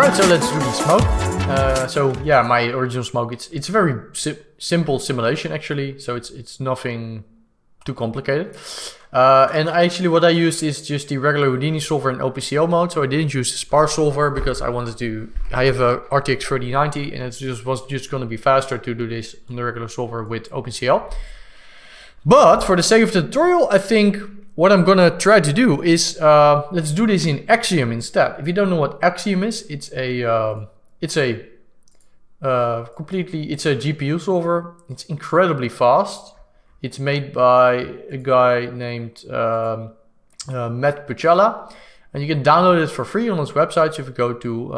Alright, so let's do the smoke. So yeah, my original smoke, it's a very simple simulation actually, so it's nothing too complicated. And actually what I used is just the regular Houdini solver in OpenCL mode, so I didn't use the sparse solver because I have a RTX 3090 and it was just going to be faster to do this on the regular solver with OpenCL. But for the sake of the tutorial, I think what I'm gonna try to do is let's do this in Axiom instead. If you don't know what Axiom is, it's a GPU solver. It's incredibly fast. It's made by a guy named Matt Pucella, and you can download it for free on his website. So if you go to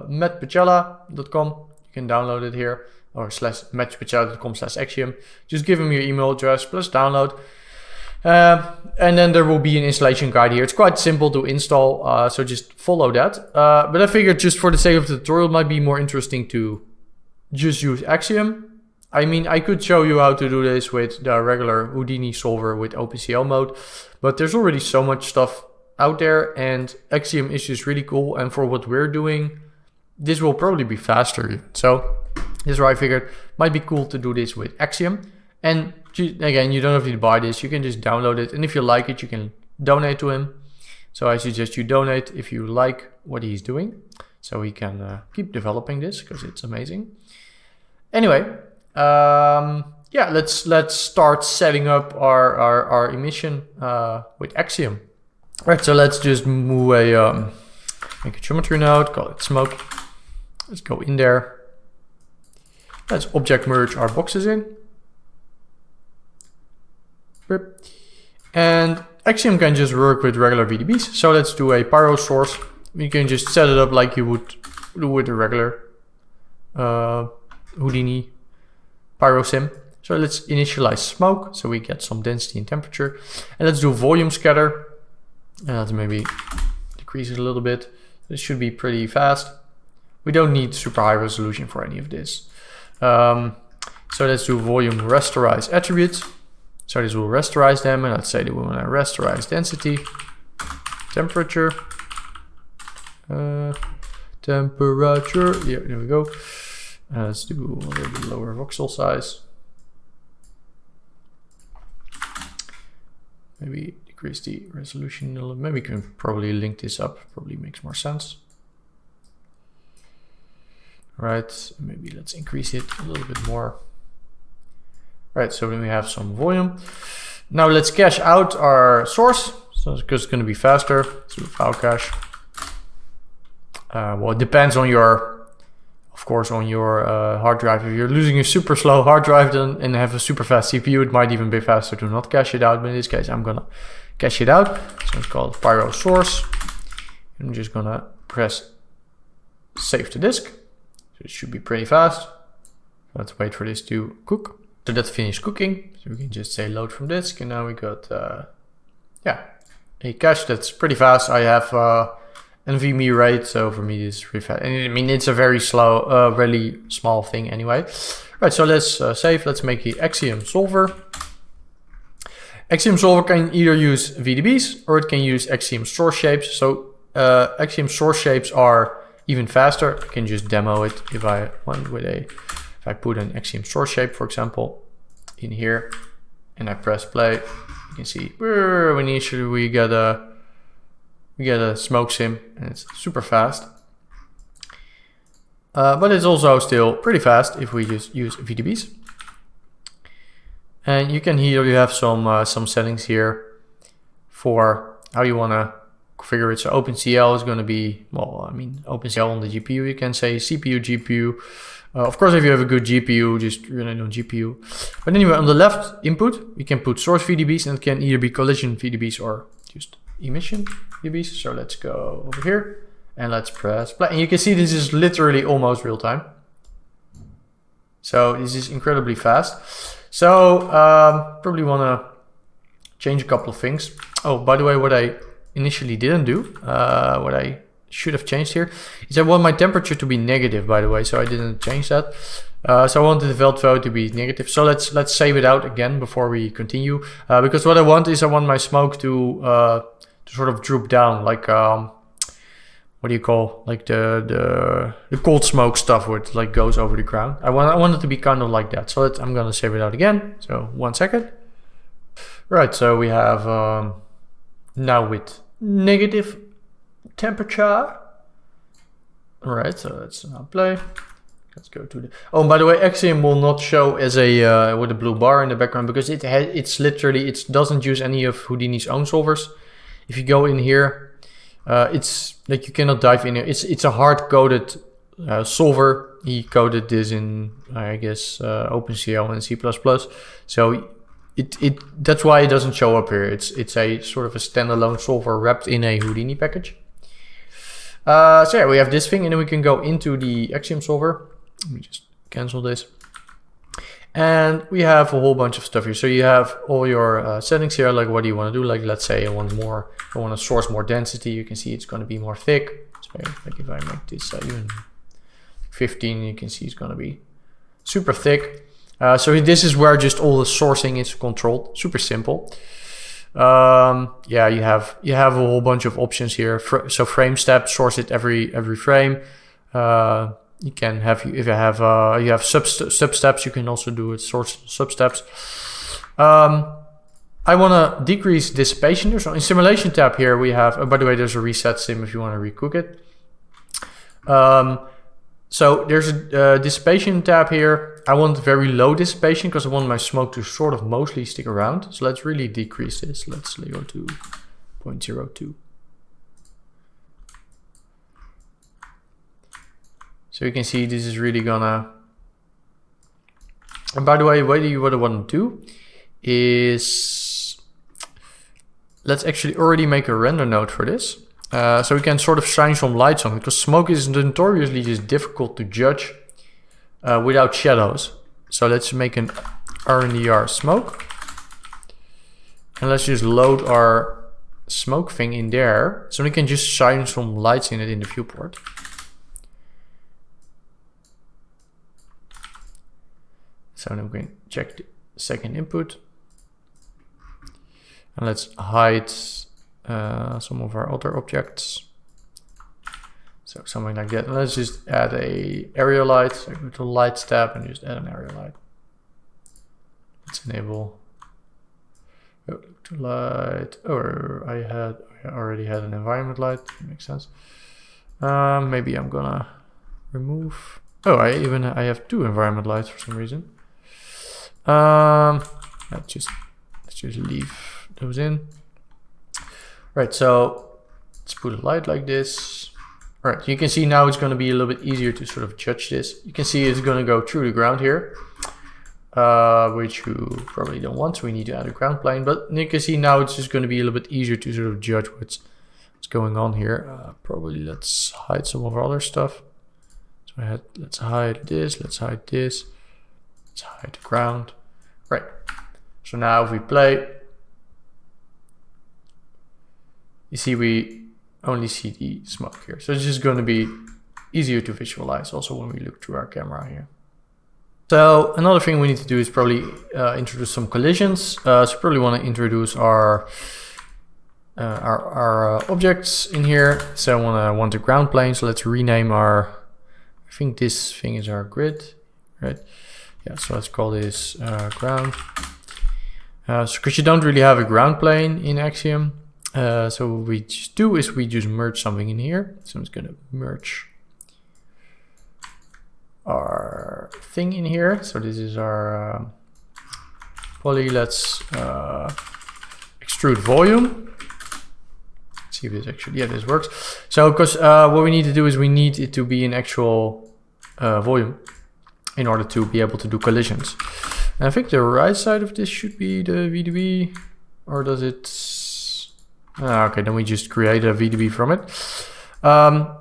mattpucella.com, you can download it here, or /mattpucella.com/Axiom. Just give him your email address plus download. And then there will be an installation guide here. It's quite simple to install, so just follow that. But I figured just for the sake of the tutorial, it might be more interesting to just use Axiom. I mean, I could show you how to do this with the regular Houdini solver with OpenCL mode, but there's already so much stuff out there, and Axiom is just really cool. And for what we're doing, this will probably be faster. So this is why I figured it might be cool to do this with Axiom. And again, you don't have to buy this, you can just download it, and if you like it, you can donate to him. So I suggest you donate if you like what he's doing, so he can keep developing this, because it's amazing. Anyway, yeah, let's start setting up our emission with Axiom. Right, so let's just move make a geometry node, call it smoke. Let's go in there. Let's object merge our boxes in. And Axiom can just work with regular VDBs. So let's do a pyro source. You can just set it up like you would do with a regular Houdini pyro sim. So let's initialize smoke so we get some density and temperature. And let's do volume scatter. And let's maybe decrease it a little bit. This should be pretty fast. We don't need super high resolution for any of this. So let's do volume rasterize attributes. So this will rasterize them, and let's say that we want to rasterize density, temperature, yeah, there we go. Let's do a little bit lower voxel size. Maybe decrease the resolution a little. Maybe we can probably link this up, probably makes more sense. Right, maybe let's increase it a little bit more. Right, so then we have some volume. Now let's cache out our source. So it's going to be faster. Let's do file cache. Well, it depends on your, of course, on your hard drive. If you're using a super slow hard drive and have a super fast CPU, it might even be faster to not cache it out. But in this case, I'm gonna cache it out. So it's called pyro source. I'm just gonna press save to disk. So it should be pretty fast. Let's wait for this to cook. So that's finished cooking. So we can just say load from disk, and now we got yeah, a cache that's pretty fast. I have NVMe RAID, so for me this is pretty fast. And I mean, it's a very slow, really small thing anyway. Right, so let's save. Let's make the Axiom solver. Axiom solver can either use VDBs or it can use Axiom source shapes. So Axiom source shapes are even faster. I can just demo it if I want with a. If I put an Axiom source shape, for example, in here, and I press play, you can see initially we get a smoke sim, and it's super fast. But it's also still pretty fast if we just use VDBs. And you can here you have some settings here for how you want to configure it. So OpenCL is going to be, well, I mean, OpenCL on the GPU. You can say CPU, GPU. Of course, if you have a good GPU, just run it on GPU. But anyway, on the left input, we can put source VDBs, and it can either be collision VDBs or just emission VDBs. So let's go over here and let's press play. And you can see this is literally almost real time. So this is incredibly fast. So probably want to change a couple of things. Oh, by the way, what I initially didn't do, what I should have changed here is I want my temperature to be negative, by the way, so I didn't change that. So I want the default value to be negative. So let's save it out again before we continue, because what I want is I want my smoke to sort of droop down, like what do you call, like the cold smoke stuff where it like goes over the ground. I want it to be kind of like that. So I'm gonna save it out again. So 1 second. Right, so we have now with negative temperature. All right, so let's now play. Let's go to the. Oh, by the way, Axiom will not show as a with a blue bar in the background because it's literally, it doesn't use any of Houdini's own solvers. If you go in here, it's like you cannot dive in here. It's a hard coded solver. He coded this in I guess OpenCL and C++. So that's why it doesn't show up here. It's a sort of a standalone solver wrapped in a Houdini package. So yeah, we have this thing, and then we can go into the Axiom solver. Let me just cancel this. And we have a whole bunch of stuff here. So you have all your settings here, like what do you want to do? Like let's say I want to source more density. You can see it's going to be more thick. So like if I make this even 15, you can see it's going to be super thick. So this is where just all the sourcing is controlled. Super simple. Yeah, you have a whole bunch of options here. So frame step, source it every frame. You can have, if you have sub steps, you can also do it source sub steps. I want to decrease dissipation here. So in simulation tab here we have, oh, by the way, there's a reset sim if you want to recook it. So there's a dissipation tab here. I want very low dissipation because I want my smoke to sort of mostly stick around. So let's really decrease this. Let's go to 0.02. So you can see this is really gonna. And by the way, what I want to do is, let's actually already make a render node for this. So we can sort of shine some lights on it, because smoke is notoriously just difficult to judge without shadows. So let's make an RNDR smoke. And let's just load our smoke thing in there. So we can just shine some lights in it in the viewport. So now we can check the second input. And let's hide some of our other objects. So something like that. And let's just add a area light. So go to lights tab and just add an area light. Let's enable to light. Or I already had an environment light. That makes sense. Maybe I'm gonna remove. Oh, I have two environment lights for some reason. Let's just leave those in. Right, so let's put a light like this. All right, you can see now it's going to be a little bit easier to sort of judge this. You can see it's going to go through the ground here, which you probably don't want, so we need to add a ground plane. But you can see now it's just going to be a little bit easier to sort of judge what's going on here. Probably let's hide some of our other stuff. So let's hide this, let's hide this. Let's hide the ground. Right. So now if we play, you see we only see the smoke here. So it's just going to be easier to visualize also when we look through our camera here. So another thing we need to do is probably introduce some collisions. So probably want to introduce our objects in here. So I want a ground plane. So let's rename our, I think this thing is our grid, right? Yeah, so let's call this ground. So because you don't really have a ground plane in Axiom. So what we just do is we just merge something in here. So I'm just going to merge our thing in here. So this is our poly. Let's extrude volume. Let's see if this actually, yeah, this works. So because what we need to do is we need it to be an actual volume in order to be able to do collisions. And I think the right side of this should be the VDB, or does it? Okay, then we just create a VDB from it.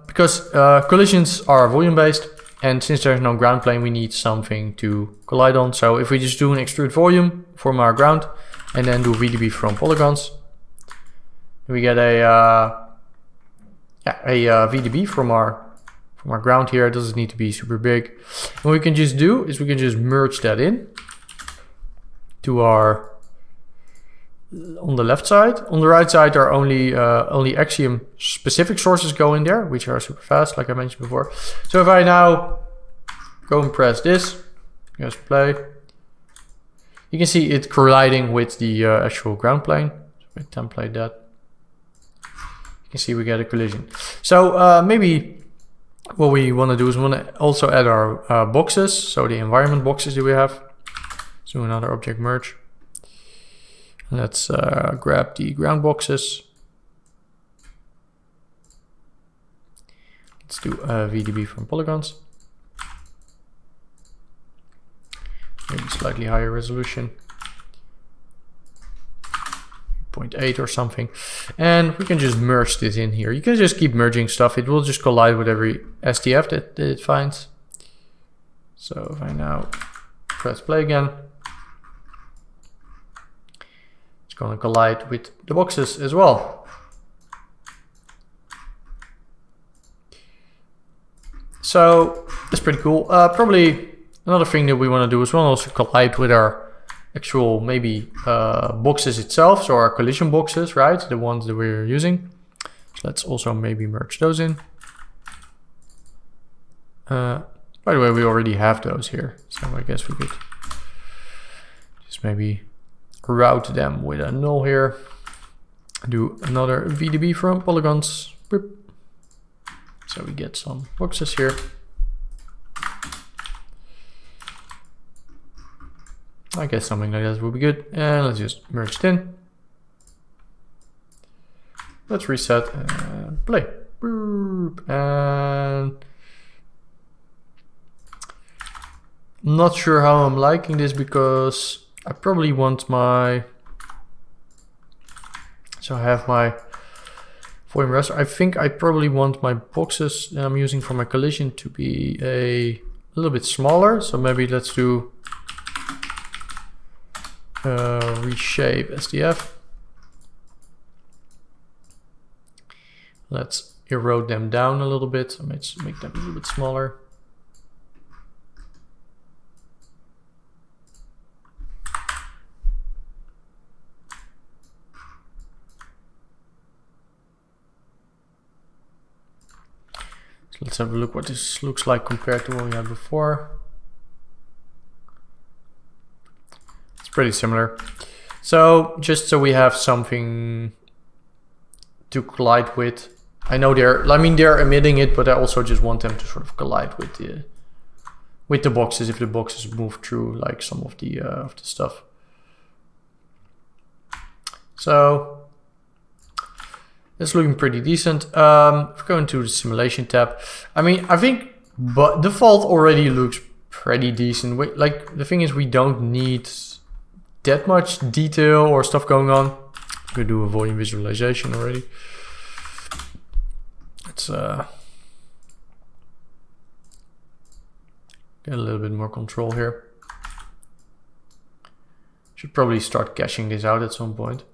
Because collisions are volume based, and since there's no ground plane, we need something to collide on. So if we just do an extrude volume from our ground and then do VDB from polygons, we get a VDB from our ground here. It doesn't need to be super big. What we can just do is we can just merge that in to our on the left side. On the right side are only Axiom specific sources go in there, which are super fast, like I mentioned before. So if I now go and press this, just play, you can see it colliding with the actual ground plane. So we template that. You can see we get a collision. So maybe what we want to do is we want to also add our boxes. So the environment boxes that we have. So another object merge. Let's grab the ground boxes. Let's do VDB from polygons. Maybe slightly higher resolution. 0.8 or something. And we can just merge this in here. You can just keep merging stuff. It will just collide with every STF that it finds. So if I now press play again, it's going to collide with the boxes as well. So that's pretty cool. Probably another thing that we want to do is we want to also collide with our actual maybe boxes itself, so our collision boxes, right? The ones that we're using. So let's also maybe merge those in. By the way, we already have those here, so I guess we could just maybe route them with a null here. Do another VDB from polygons. So we get some boxes here. I guess something like that would be good. And let's just merge it in. Let's reset and play. And I'm not sure how I'm liking this because I probably want my, so I have my volume raster. I think I probably want my boxes that I'm using for my collision to be a little bit smaller. So maybe let's do reshape SDF. Let's erode them down a little bit. So let's make them a little bit smaller. So let's have a look what this looks like compared to what we had before. Pretty similar. So just so we have something to collide with. I know they're emitting it, but I also just want them to sort of collide with the boxes if the boxes move through like some of the stuff. So it's looking pretty decent. If we go into the simulation tab, I mean, I think but default already looks pretty decent. Like the thing is, we don't need that much detail or stuff going on. I'm gonna do a volume visualization already. Let's get a little bit more control here. Should probably start caching this out at some point.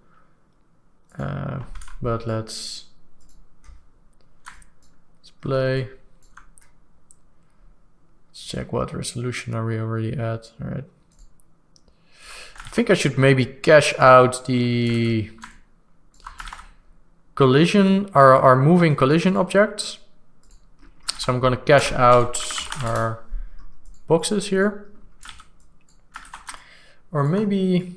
But let's play. Let's check what resolution are we already at. All right. I think I should maybe cache out the collision, our moving collision objects. So I'm going to cache out our boxes here. Or maybe,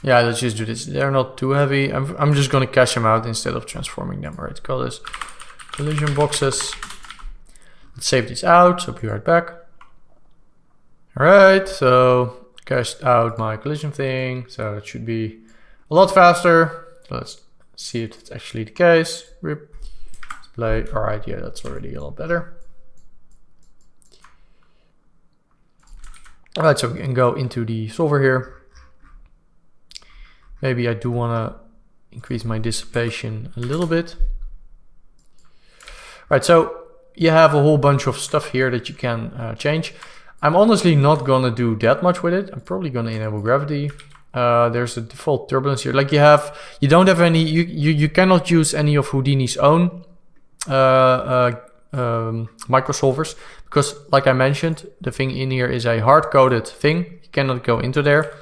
yeah, let's just do this. They're not too heavy. I'm just going to cache them out instead of transforming them. All right, call this collision boxes. Let's save this out. So be right back. All right, so cached out my collision thing, so it should be a lot faster. So let's see if it's actually the case. Let's play. All right, yeah, that's already a lot better. All right, so we can go into the solver here. Maybe I do want to increase my dissipation a little bit. All right, so you have a whole bunch of stuff here that you can change. I'm honestly not gonna do that much with it. I'm probably gonna enable gravity. There's a default turbulence here. Like you don't have any, you cannot use any of Houdini's own microsolvers, because like I mentioned, the thing in here is a hard-coded thing. You cannot go into there.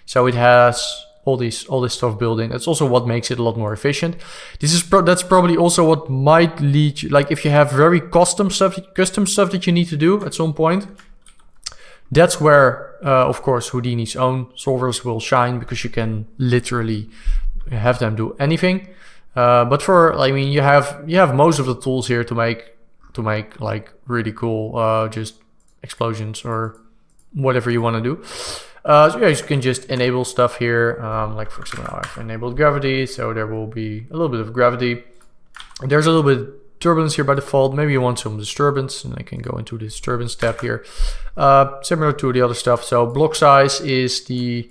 So it has all this stuff built in. That's also what makes it a lot more efficient. That's probably also what might lead you, like if you have very custom stuff that you need to do at some point. That's where, of course, Houdini's own solvers will shine, because you can literally have them do anything. But I mean, you have most of the tools here to make like really cool just explosions or whatever you want to do. So yeah, you can just enable stuff here. Like for example, now I've enabled gravity, so there will be a little bit of gravity. There's a little bit of turbulence here by default. Maybe you want some disturbance, and I can go into the disturbance tab here. Similar to the other stuff. So block size is the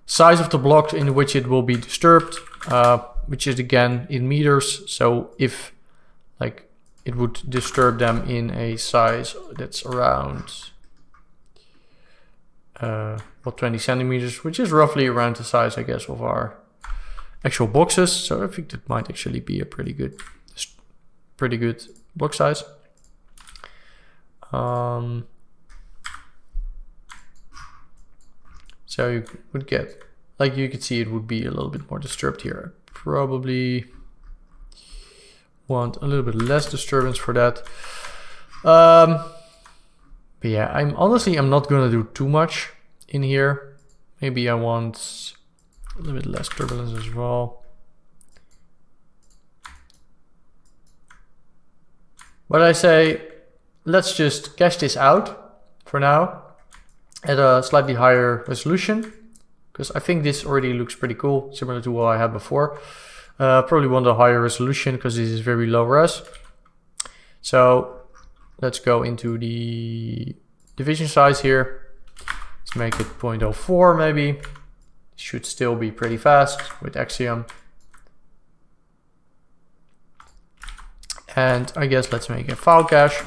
size of the block in which it will be disturbed, which is again in meters. So if like it would disturb them in a size that's around 20 centimeters, which is roughly around the size, I guess, of our actual boxes. So I think that might actually be a pretty good block size. So you would get, like you could see, it would be a little bit more disturbed here. Probably want a little bit less disturbance for that. But yeah, I'm not gonna do too much in here. Maybe I want a little bit less turbulence as well. But I say, let's just cache this out for now at a slightly higher resolution, because I think this already looks pretty cool, similar to what I had before. Probably want a higher resolution because this is very low res. So let's go into the division size here. Let's make it 0.04 maybe. Should still be pretty fast with Axiom. And I guess let's make a file cache.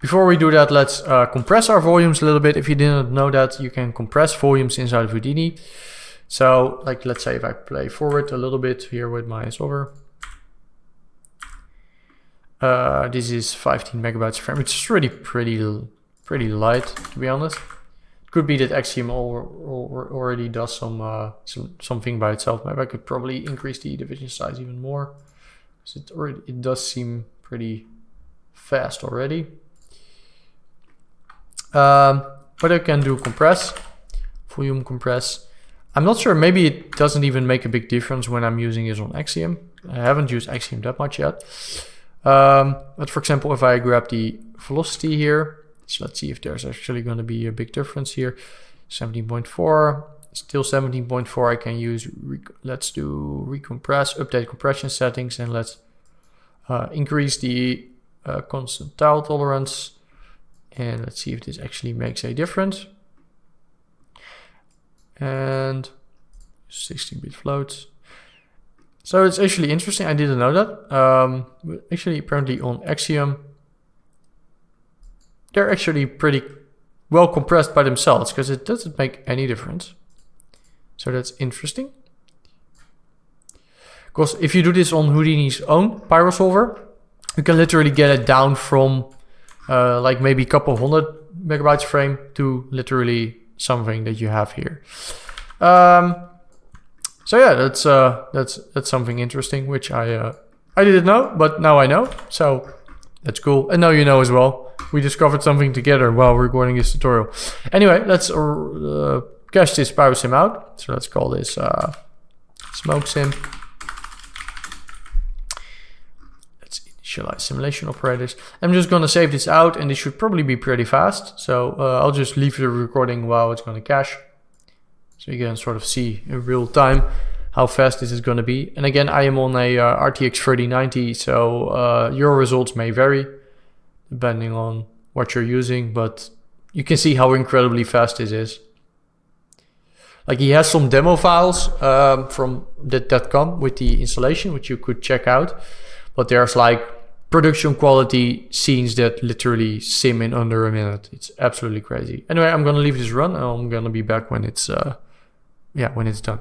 Before we do that, let's compress our volumes a little bit. If you didn't know that, you can compress volumes inside of Houdini. So like, let's say if I play forward a little bit here with my solver. This is 15 megabytes per frame, which is really pretty light, to be honest. It could be that Axiom already does something by itself. Maybe I could probably increase the division size even more, because it does seem pretty fast already. But I can do compress, volume compress. I'm not sure, maybe it doesn't even make a big difference when I'm using this on Axiom. I haven't used Axiom that much yet. But for example, if I grab the velocity here, so let's see if there's actually going to be a big difference here. 17.4, still 17.4. I can use, let's do recompress, update compression settings, and let's increase the constant tile tolerance. And let's see if this actually makes a difference. And 16-bit floats. So it's actually interesting. I didn't know that. Actually, apparently on Axiom, they're actually pretty well compressed by themselves, because it doesn't make any difference. So that's interesting. Because if you do this on Houdini's own Pyro solver, you can literally get it down from like maybe a couple hundred megabytes frame to literally something that you have here. So yeah, that's something interesting, which I didn't know, but now I know. So that's cool, and now you know as well. We discovered something together while recording this tutorial. Anyway, let's cache this Pyro sim out. So let's call this smoke sim. Let's initialize simulation operators. I'm just gonna save this out, and this should probably be pretty fast. So I'll just leave the recording while it's gonna cache, so you can sort of see in real time how fast this is going to be. And again, I am on a RTX 3090, so your results may vary depending on what you're using, but you can see how incredibly fast this is. Like, he has some demo files from that come with the installation, which you could check out, but there's like production quality scenes that literally sim in under a minute. It's absolutely crazy. Anyway, I'm going to leave this run, and I'm going to be back when it's when it's done.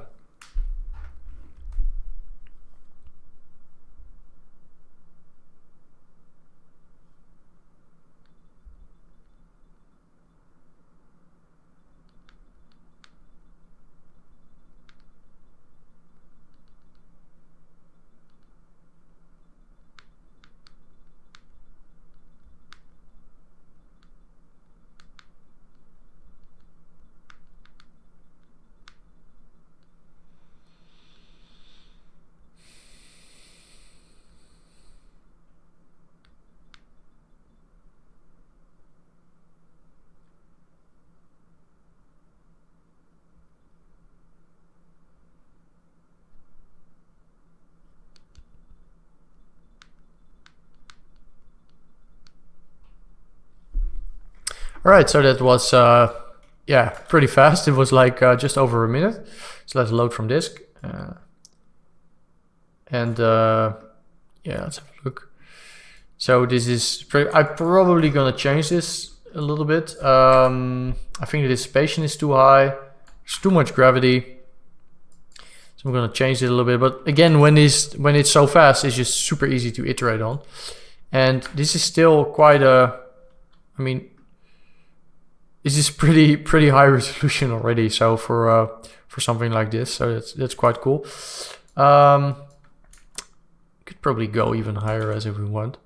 All right, so that was yeah, pretty fast. It was like just over a minute. So let's load from disk. Yeah, let's have a look. So this is, I'm probably gonna change this a little bit. I think the dissipation is too high. There's too much gravity. So I'm gonna change it a little bit. But again, when it's so fast, it's just super easy to iterate on. And this is still quite a, I mean, this is pretty high resolution already. So for something like this, so that's quite cool. Could probably go even higher as if we want.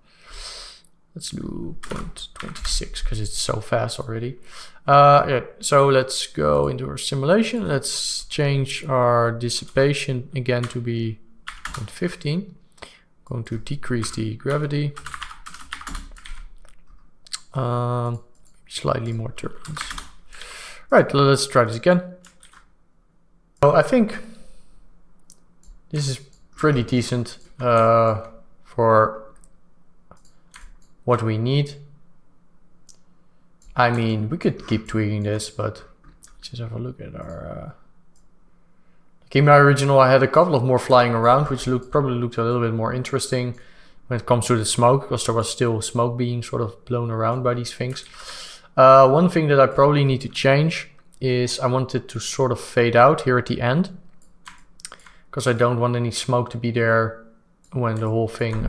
Let's do 0.26 because it's so fast already. Yeah, so let's go into our simulation. Let's change our dissipation again to be 0.15. Going to decrease the gravity. Slightly more turbulence. Right, let's try this again. So I think this is pretty decent for what we need. I mean, we could keep tweaking this, but let's just have a look at our... in my original, I had a couple of more flying around, which probably looked a little bit more interesting when it comes to the smoke, because there was still smoke being sort of blown around by these things. One thing that I probably need to change is I want it to sort of fade out here at the end, because I don't want any smoke to be there when the whole thing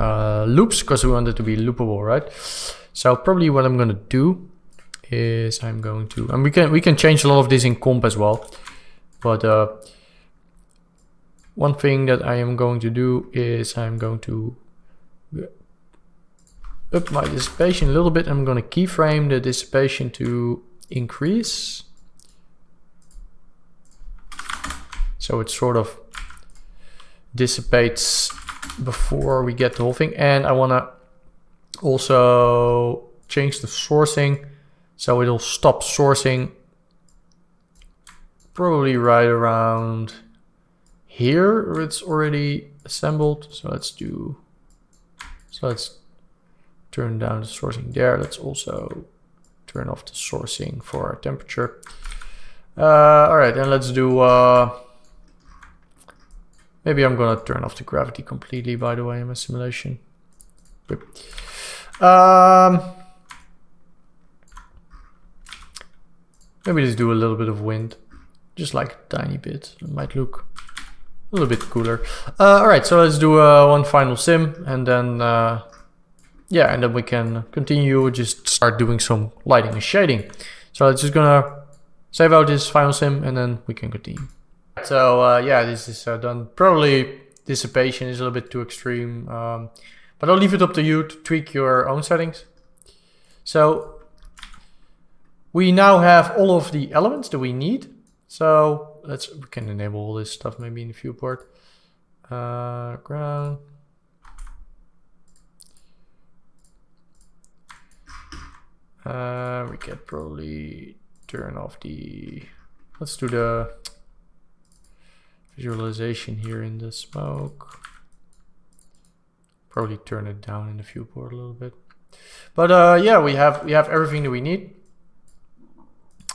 loops, because we want it to be loopable, right? So probably what I'm going to do is I'm going to, and we can change a lot of this in comp as well, but one thing that I am going to do is I'm going to up my dissipation a little bit. I'm going to keyframe the dissipation to increase, so it sort of dissipates before we get the whole thing. And I want to also change the sourcing, so it'll stop sourcing probably right around here where it's already assembled. So let's turn down the sourcing there. Let's also turn off the sourcing for our temperature. All right, and let's do maybe I'm gonna turn off the gravity completely, by the way, in my simulation. Maybe just do a little bit of wind, just like a tiny bit. It might look a little bit cooler. All right, so let's do one final sim, and then yeah, and then we can continue, just start doing some lighting and shading. So it's just gonna save out this final sim, and then we can continue. So yeah, this is done. Probably dissipation is a little bit too extreme, but I'll leave it up to you to tweak your own settings. So we now have all of the elements that we need. So we can enable all this stuff maybe in the viewport. Ground. We can probably turn off the, let's do the visualization here in the smoke. Probably turn it down in the viewport a little bit. But yeah, we have everything that we need.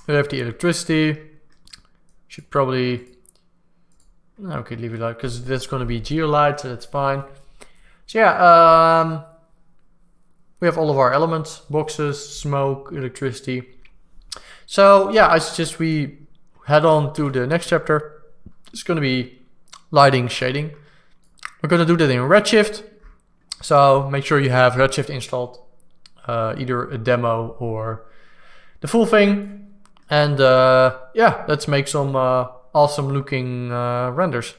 We have the electricity. Should probably, no, we could leave it out because that's going to be geolight, so that's fine. So yeah, we have all of our elements: boxes, smoke, electricity. So yeah, I suggest we head on to the next chapter. It's going to be lighting, shading. We're going to do that in Redshift. So make sure you have Redshift installed, either a demo or the full thing. And yeah, let's make some awesome looking renders.